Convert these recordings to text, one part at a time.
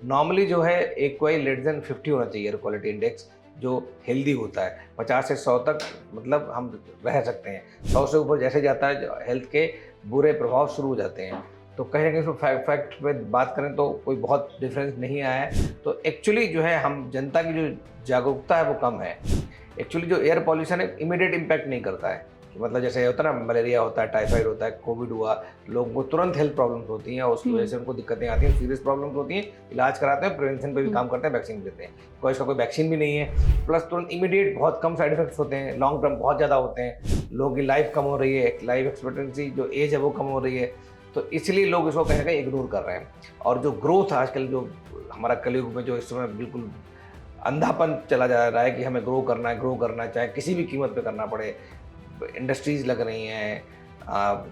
Normally जो है एक कोई लेस देन 50 होना चाहिए एयर क्वालिटी इंडेक्स, जो हेल्दी होता है। 50 से 100 तक मतलब हम रह सकते हैं। 100 से ऊपर जैसे जाता है हेल्थ के बुरे प्रभाव शुरू हो जाते हैं। तो कहीं न कहीं उसमें फैक्ट पे बात करें तो कोई बहुत डिफरेंस नहीं आया है। तो एक्चुअली जो है हम जनता की जो जागरूकता है वो कम है। एक्चुअली जो एयर पॉल्यूशन है इमीडिएट इम्पैक्ट नहीं करता है। कि मतलब जैसे होता है ना, मलेरिया होता है, टाइफाइड होता है, कोविड हुआ, लोगों को तुरंत हेल्थ प्रॉब्लम्स होती हैं और उसकी वजह से उनको दिक्कतें आती हैं, सीरियस प्रॉब्लम्स होती हैं, इलाज कराते हैं, प्रिवेंशन पे भी काम करते हैं, वैक्सीन देते हैं। कोई इसका कोई वैक्सीन भी नहीं है, प्लस तुरंत इमीडिएट बहुत कम साइड इफेक्ट्स होते हैं, लॉन्ग टर्म बहुत ज़्यादा होते हैं, लोगों की लाइफ कम हो रही है, लाइफ एक्सपेक्टेंसी जो एज है वो कम हो रही है। तो इसलिए लोग इसको कहीं ना कहीं इग्नोर कर रहे हैं। और जो ग्रोथ आजकल जो हमारा कलयुग में जो इस समय बिल्कुल अंधापन चला जा रहा है कि हमें ग्रो करना है, चाहे किसी भी कीमत पे करना पड़े। इंडस्ट्रीज़ लग रही हैं,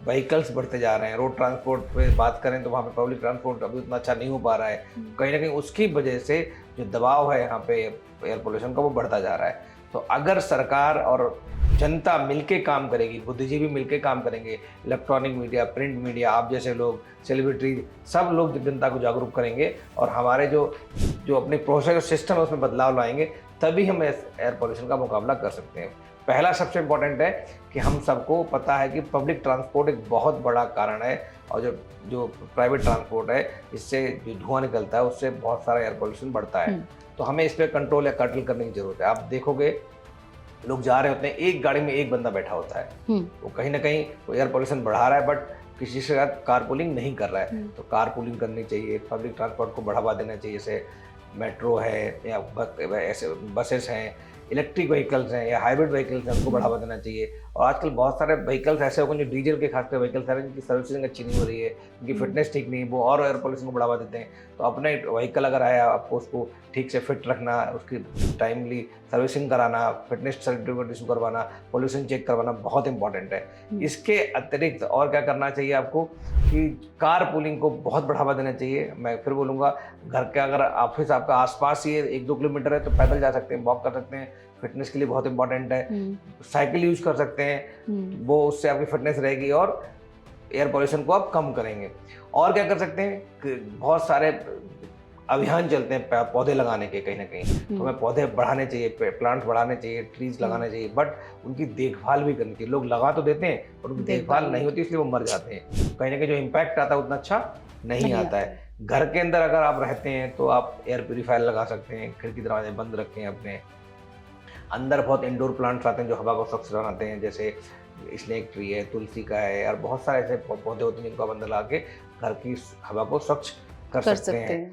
व्हीकल्स बढ़ते जा रहे हैं, रोड ट्रांसपोर्ट पे बात करें तो वहाँ पे पब्लिक ट्रांसपोर्ट अभी उतना अच्छा नहीं हो पा रहा है। कहीं ना कहीं उसकी वजह से जो दबाव है यहाँ पे एयर पोल्यूशन का वो बढ़ता जा रहा है। तो अगर सरकार और जनता मिलके काम करेगी, बुद्धिजीवी मिलके काम करेंगे, इलेक्ट्रॉनिक मीडिया, प्रिंट मीडिया, आप जैसे लोग, सेलिब्रिटी, सब लोग जब जनता को जागरूक करेंगे और हमारे जो जो अपने प्रोसेस सिस्टम है उसमें बदलाव लाएंगे, तभी हम एयर पोल्यूशन का मुकाबला कर सकते हैं। पहला सबसे इम्पोर्टेंट है कि हम सबको पता है कि पब्लिक ट्रांसपोर्ट एक बहुत बड़ा कारण है, और जो जो प्राइवेट ट्रांसपोर्ट है इससे जो धुआं निकलता है उससे बहुत सारा एयर पोल्यूशन बढ़ता है। तो हमें इस पर कंट्रोल या कर्टल करने की जरूरत है। आप देखोगे लोग जा रहे होते हैं, एक गाड़ी में एक बंदा बैठा होता है, वो कहीं ना कहीं वो एयर पोल्यूशन बढ़ा रहा है, बट किसी से कार पूलिंग नहीं कर रहा है। तो कार पूलिंग करनी चाहिए, पब्लिक ट्रांसपोर्ट को बढ़ावा देना चाहिए, जैसे मेट्रो है या ऐसे बसेस हैं, इलेक्ट्रिक व्हीकल्स हैं या हाइब्रिड व्हीकल्स हैं, उनको बढ़ावा देना चाहिए। और आजकल बहुत सारे व्हीकल्स ऐसे हो गए जो डीजल के खासकर व्हीकल्स हैं जिनकी सर्विसिंग अच्छी नहीं हो रही है, उनकी फिटनेस ठीक नहीं है, वो और एयर पोल्यूशन को बढ़ावा देते हैं। तो अपने व्हीकल अगर आया, आपको उसको ठीक से फिट रखना, उसकी टाइमली सर्विसिंग कराना, फिटनेस सर्टिफिकेट इशू करवाना, पोल्यूशन चेक करवाना बहुत इंपॉर्टेंट है। इसके अतिरिक्त और क्या करना चाहिए आपको कि कार पूलिंग को बहुत बढ़ावा देना चाहिए। मैं फिर बोलूँगा, घर के अगर ऑफिस आपका आसपास ही 1-2 किलोमीटर है तो पैदल जा सकते हैं, वॉक कर सकते हैं, फिटनेस के लिए बहुत इंपॉर्टेंट है। साइकिल यूज कर सकते हैं, वो उससे आपकी फिटनेस रहेगी और एयर पोल्यूशन को आप कम करेंगे। और क्या कर सकते हैं, बहुत सारे अभियान चलते हैं पौधे लगाने के, कहीं ना कहीं तो हमें पौधे बढ़ाने चाहिए, प्लांट्स बढ़ाने चाहिए, ट्रीज लगाने चाहिए, बट उनकी देखभाल भी करनी चाहिए। लोग लगा तो देते हैं पर उनकी देखभाल नहीं होती, इसलिए वो मर जाते हैं। कहीं ना कहीं जो इम्पैक्ट आता है उतना अच्छा नहीं आता है। घर के अंदर अगर आप रहते हैं तो आप एयर प्यूरीफायर लगा सकते हैं, खिड़की दरवाजे बंद रखें अपने। अंदर बहुत इंडोर प्लांट्स आते हैं जो हवा को स्वच्छ बनाते हैं, जैसे स्नेक ट्री है, तुलसी का है, और बहुत सारे ऐसे पौधे होते हैं जिनको आप अंदर ला के घर की हवा को स्वच्छ कर सकते हैं।